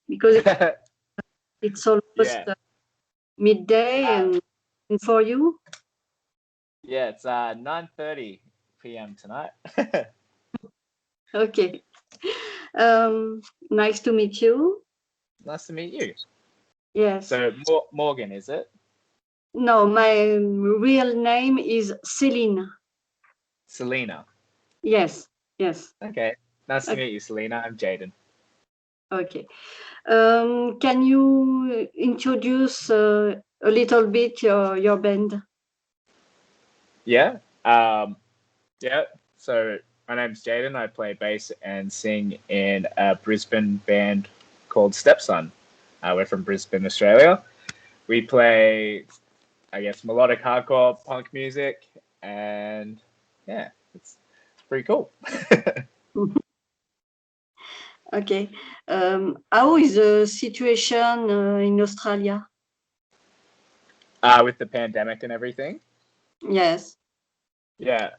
because it's almost Yeah. midday, and for you? Yeah, it's 9:30 p.m. tonight. Okay. Nice to meet you. Nice to meet you. Yes. So Morgan, is it? No, my real name is Céline. Selena. Yes. Yes. Okay. Nice to Okay. meet you, Selena. I'm Jayden. Okay. Can you introduce a little bit your band? Yeah. Yeah. So my name's Jayden. I play bass and sing in a Brisbane band called Stepson. We're from Brisbane, Australia. We play, I guess, melodic hardcore punk music, and yeah, it's pretty cool. Okay. How is the situation in Australia? With the pandemic and everything. Yes. Yeah.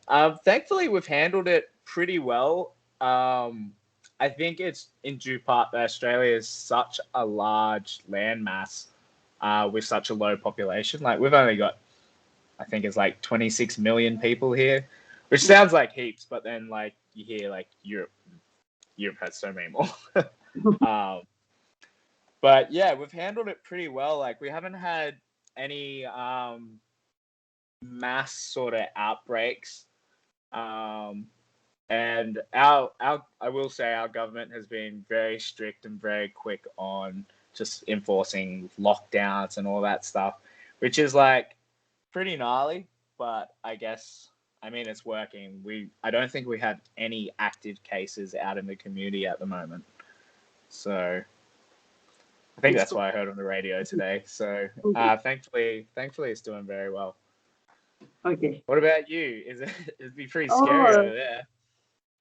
Thankfully, we've handled it pretty well. I think it's in due part that Australia is such a large landmass with such a low population. Like, we've only got, I think it's like 26 million people here, which sounds like heaps, but then like you hear like Europe has so many more. um, but yeah, we've handled it pretty well. Like, we haven't had any mass sort of outbreaks. Um, and I will say our government has been very strict and very quick on just enforcing lockdowns and all that stuff, which is like pretty gnarly, but I mean it's working. I don't think we have any active cases out in the community at the moment. So I think that's what I heard on the radio today. So thankfully it's doing very well. Okay. What about you? It'd be pretty scary Oh, over there?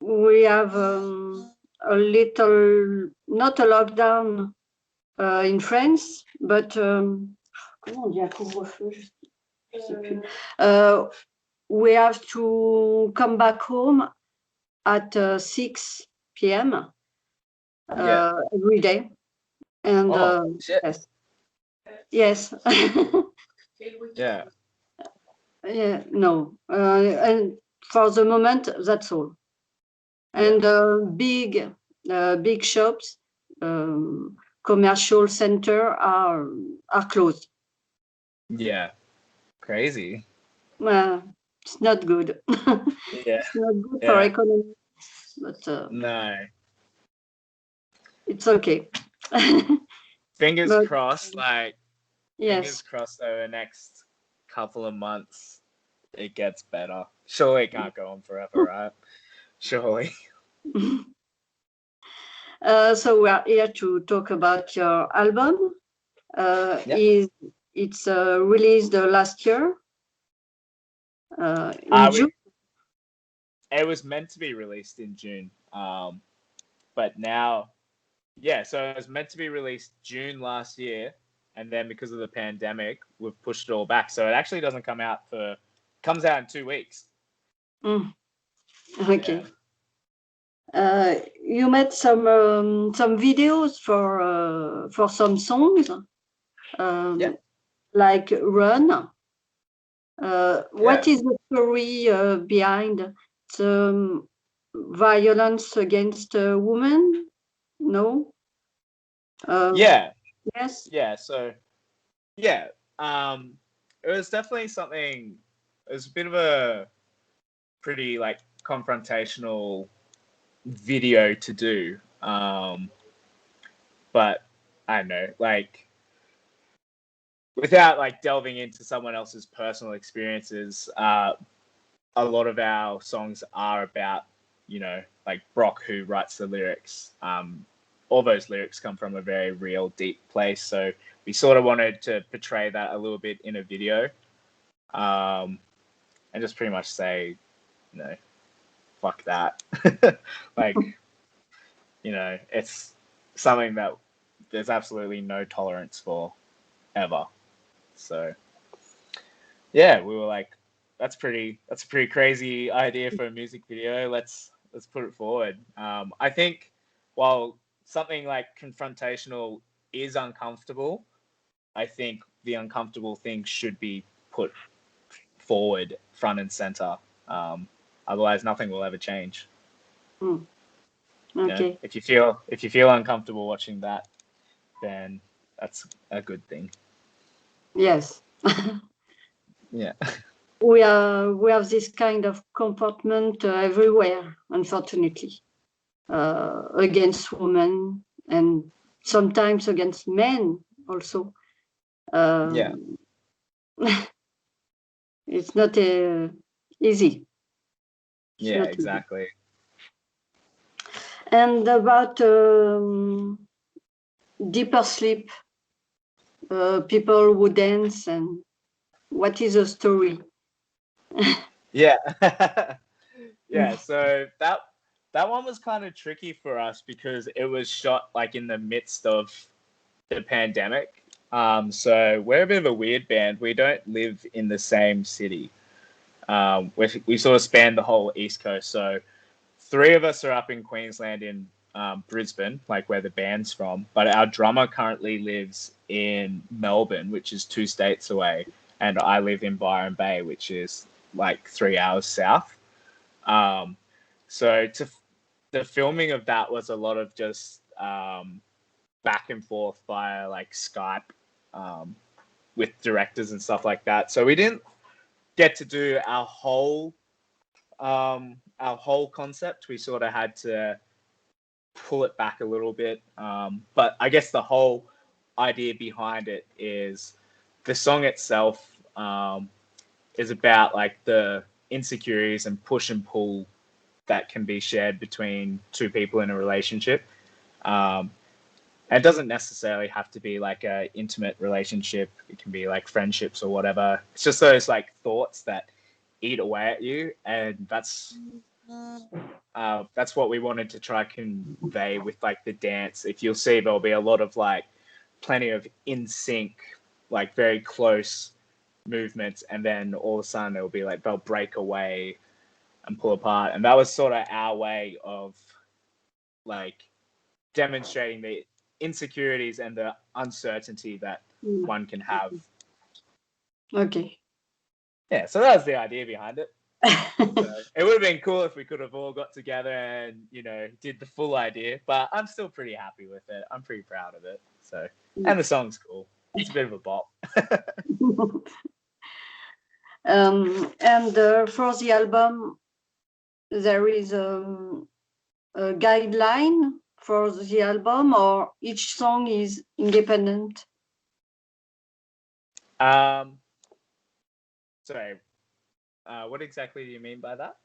we have a little, not a lockdown in France, but comment on dit un couvre-feu? Je sais plus. We have to come back home at 6 p.m. Yeah. Every day, and Oh shit. yes, yes. Yeah. Yeah, no, and for the moment, that's all. Yeah. And big shops, commercial center are closed. Yeah. Crazy. It's not good. Yeah. It's not good for Yeah. economy, but No. it's okay. Fingers But crossed, like fingers yes. crossed over the next couple of months it gets better. Surely it can't go on forever, right? Surely. So we are here to talk about your album. Yeah. It's released last year in June. It was meant to be released in June. But now yeah, so it was meant to be released June last year, and then because of the pandemic, we've pushed it all back. So it actually doesn't comes out in 2 weeks. Mm, okay. Yeah. You made some videos for some songs, Yeah. um, like Run. What Yeah. is the story behind the violence against women? No. Um, Yeah. yes. Yeah. So yeah, it was definitely something. It was a bit of a pretty like confrontational video to do. But I don't know, like without like delving into someone else's personal experiences, a lot of our songs are about, like Brock, who writes the lyrics. All those lyrics come from a very real, deep place. So we sort of wanted to portray that a little bit in a video, and just pretty much say, fuck that. Like, it's something that there's absolutely no tolerance for ever. So yeah, we were like, that's a pretty crazy idea for a music video. Let's put it forward. I think while something like confrontational is uncomfortable, I think the uncomfortable thing should be put forward, front and center. Otherwise, nothing will ever change. Okay. You know, if you feel uncomfortable watching that, then that's a good thing. Yes. Yeah. We have this kind of comportment everywhere, unfortunately, against women and sometimes against men also. Yeah. It's not easy. It's Yeah, not exactly. Easy. And about deeper sleep, people who dance, and what is the story? Yeah. Yeah, so that one was kind of tricky for us because it was shot like in the midst of the pandemic. So we're a bit of a weird band. We don't live in the same city. We sort of span the whole East Coast. So 3 of us are up in Queensland in Brisbane, like where the band's from. But our drummer currently lives in Melbourne, which is 2 states away. And I live in Byron Bay, which is like 3 hours south. So the filming of that was a lot of just back and forth via like Skype with directors and stuff like that. So we didn't get to do our whole concept. We sort of had to pull it back a little bit. But I guess the whole idea behind it is the song itself is about like the insecurities and push and pull that can be shared between 2 people in a relationship. It doesn't necessarily have to be like a intimate relationship. It can be like friendships or whatever. It's just those like thoughts that eat away at you, and that's what we wanted to try convey with like the dance. If you'll see, there'll be a lot of like plenty of in sync, like very close movements, and then all of a sudden it'll be like they'll break away and pull apart, and that was sort of our way of like demonstrating the insecurities and the uncertainty that one can have. Okay. Yeah, so that was the idea behind it. So it would have been cool if we could have all got together and, you know, did the full idea, but I'm still pretty happy with it. I'm pretty proud of it. So, and the song's cool. It's a bit of a bop. And for the album, there is a guideline for the album, or each song is independent? Sorry, what exactly do you mean by that?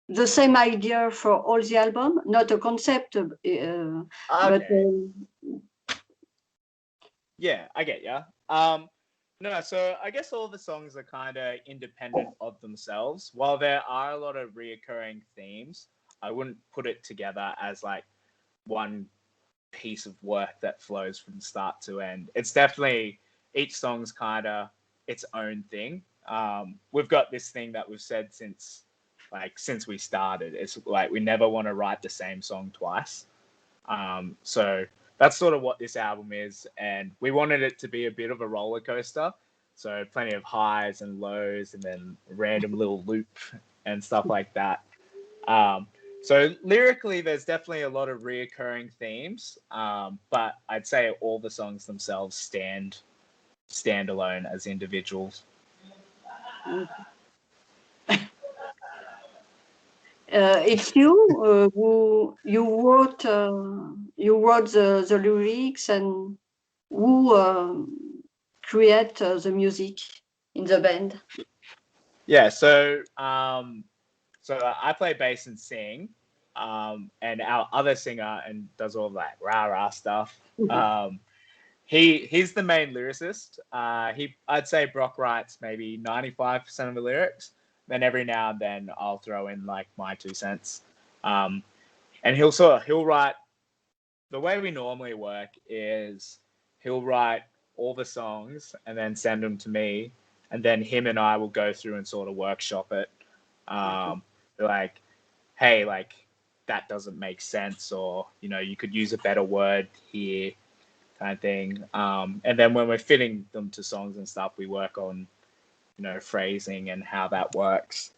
The same idea for all the album, not a concept, Okay. but yeah, I get ya. No, so I guess all the songs are kind of independent of themselves. While there are a lot of reoccurring themes, I wouldn't put it together as like one piece of work that flows from start to end. It's definitely, each song's kind of its own thing. We've got this thing that we've said since we started. It's like we never want to write the same song twice. So that's sort of what this album is, and we wanted it to be a bit of a roller coaster. So plenty of highs and lows, and then a random little loop and stuff like that. So lyrically, there's definitely a lot of reoccurring themes, but I'd say all the songs themselves stand alone as individuals. it's you who wrote the lyrics, and who create the music in the band. Yeah, so I play bass and sing, and our other singer and does all that rah rah stuff. He's the main lyricist. I'd say Brock writes maybe 95% of the lyrics. Then every now and then I'll throw in like my 2 cents. And he'll write. The way we normally work is he'll write all the songs and then send them to me, and then him and I will go through and sort of workshop it. Like hey, like that doesn't make sense, or you could use a better word here, kind of thing. And then when we're fitting them to songs and stuff, we work on phrasing and how that works.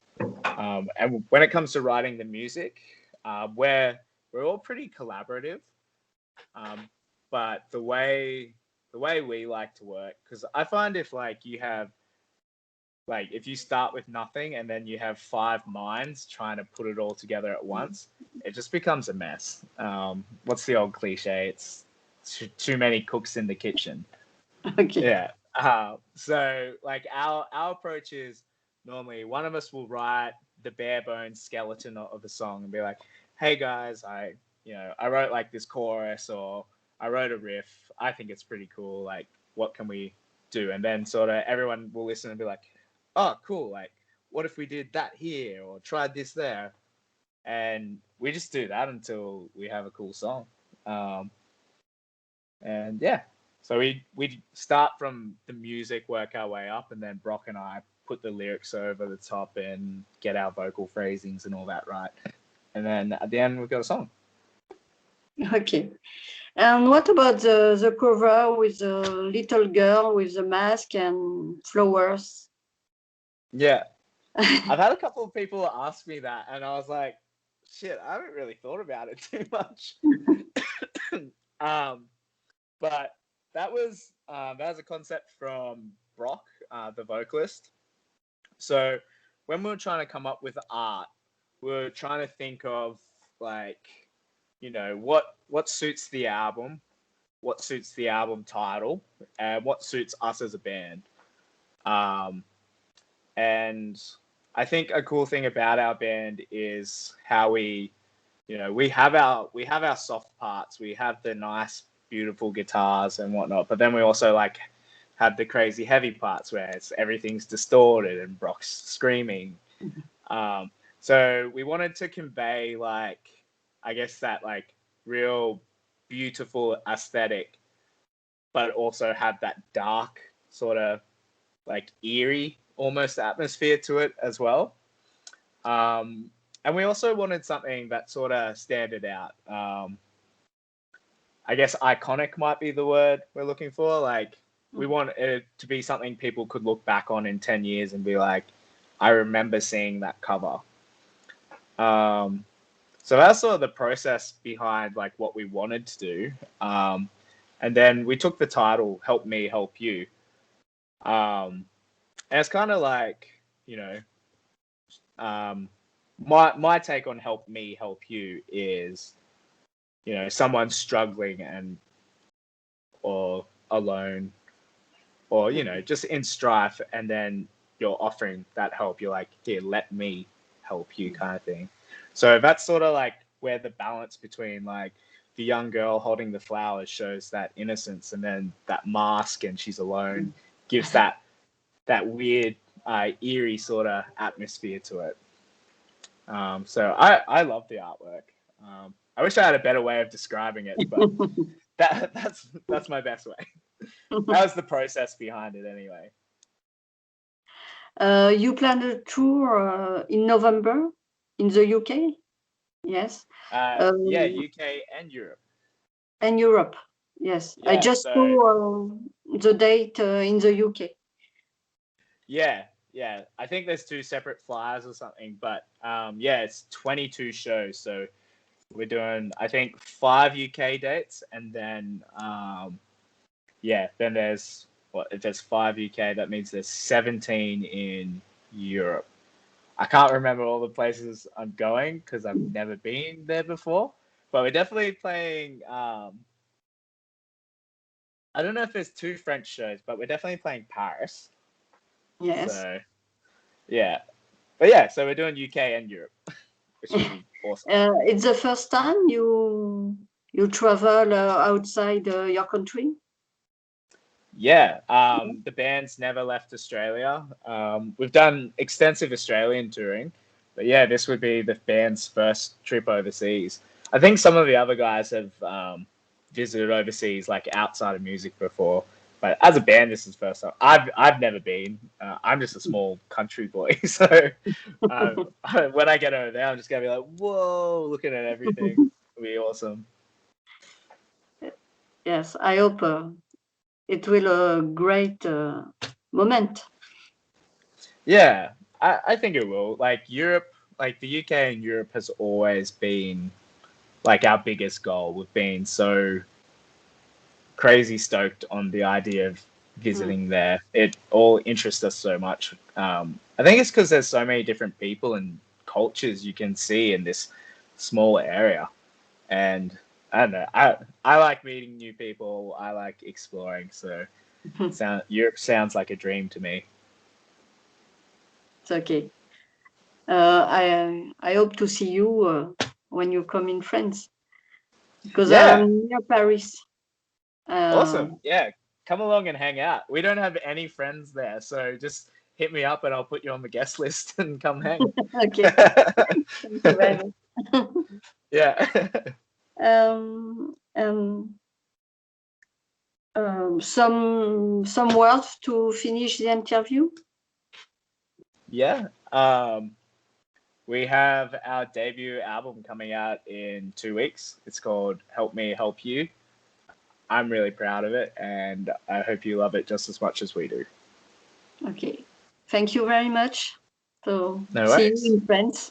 And when it comes to writing the music, we're all pretty collaborative. But the way we like to work, because I find if if you start with nothing and then you have 5 minds trying to put it all together at once, it just becomes a mess. What's the old cliche? It's too many cooks in the kitchen. Okay. Yeah. So like our approach is normally one of us will write the bare bones skeleton of a song and be like, hey guys, I wrote like this chorus, or I wrote a riff. I think it's pretty cool. Like, what can we do? And then sort of everyone will listen and be like, oh, cool. Like, what if we did that here or tried this there? And we just do that until we have a cool song. And yeah, so we start from the music, work our way up, and then Brock and I put the lyrics over the top and get our vocal phrasings and all that right. And then at the end, we've got a song. Okay. And what about the cover with the little girl with the mask and flowers? Yeah. I've had a couple of people ask me that, and I was like, shit, I haven't really thought about it too much. But that was a concept from Brock, the vocalist. So when we were trying to come up with art, we were trying to think of like, what suits the album, what suits the album title, and what suits us as a band. And I think a cool thing about our band is how we have our soft parts, we have the nice, beautiful guitars and whatnot, but then we also like have the crazy heavy parts where everything's distorted and Brock's screaming. So we wanted to convey like, I guess that like real beautiful aesthetic, but also have that dark sort of like eerie almost atmosphere to it as well. And we also wanted something that sort of standed out. I guess iconic might be the word we're looking for. Like, we want it to be something people could look back on in 10 years and be like, I remember seeing that cover. So that's sort of the process behind like what we wanted to do. And then we took the title, Help Me, Help You. And it's kind of like, my take on Help Me, Help You is, someone struggling or alone, or, just in strife, and then you're offering that help. You're like, here, let me help you, kind of thing. So that's sort of like where the balance between like the young girl holding the flowers shows that innocence, and then that mask and she's alone gives that weird, eerie sort of atmosphere to it. So I love the artwork. I wish I had a better way of describing it, but that's my best way. That was the process behind it anyway. You planned a tour in November in the UK? Yes. Yeah, UK and Europe. And Europe, yes. Yeah, I just saw the date in the UK. Yeah. I think there's 2 separate flyers or something, but yeah, it's 22 shows. So we're doing, I think, 5 UK dates, and then then there's if there's 5 UK, that means there's 17 in Europe. I can't remember all the places I'm going because I've never been there before, but we're definitely playing. I don't know if there's 2 French shows, but we're definitely playing Paris. Yes. So, yeah. But yeah, so we're doing UK and Europe, which would be awesome. It's the first time you travel outside your country? Yeah, the band's never left Australia. We've done extensive Australian touring, but yeah, this would be the band's first trip overseas. I think some of the other guys have visited overseas, like outside of music before, But as a band, this is the first time. I've never been. I'm just a small country boy, so when I get over there, I'm just gonna be like, whoa, looking at everything. It'll be awesome. Yes, I hope it will a great moment. Yeah, I think it will. Like Europe, like the UK and Europe has always been like our biggest goal. We've been so crazy stoked on the idea of visiting there. It all interests us so much. I think it's because there's so many different people and cultures you can see in this small area, and I don't know. I like meeting new people. I like exploring. So, Europe sounds like a dream to me. It's okay. I hope to see you when you come in France, because Yeah. I'm near Paris. Awesome. Yeah. Come along and hang out. We don't have any friends there, so just hit me up and I'll put you on the guest list and come hang. Okay. Thank you very much. Yeah. Some words to finish the interview. Yeah. We have our debut album coming out in 2 weeks. It's called Help Me Help You. I'm really proud of it, and I hope you love it just as much as we do. Okay. Thank you very much. So No see worries. you in France.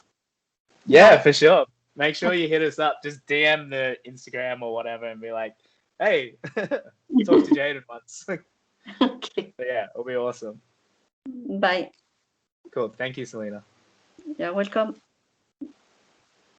Yeah, Bye. for sure. Make sure you hit us up. Just DM the Instagram or whatever and be like, hey, talk to Jayden once. Okay. But yeah, it'll be awesome. Bye. Cool. Thank you, Selena. You're welcome.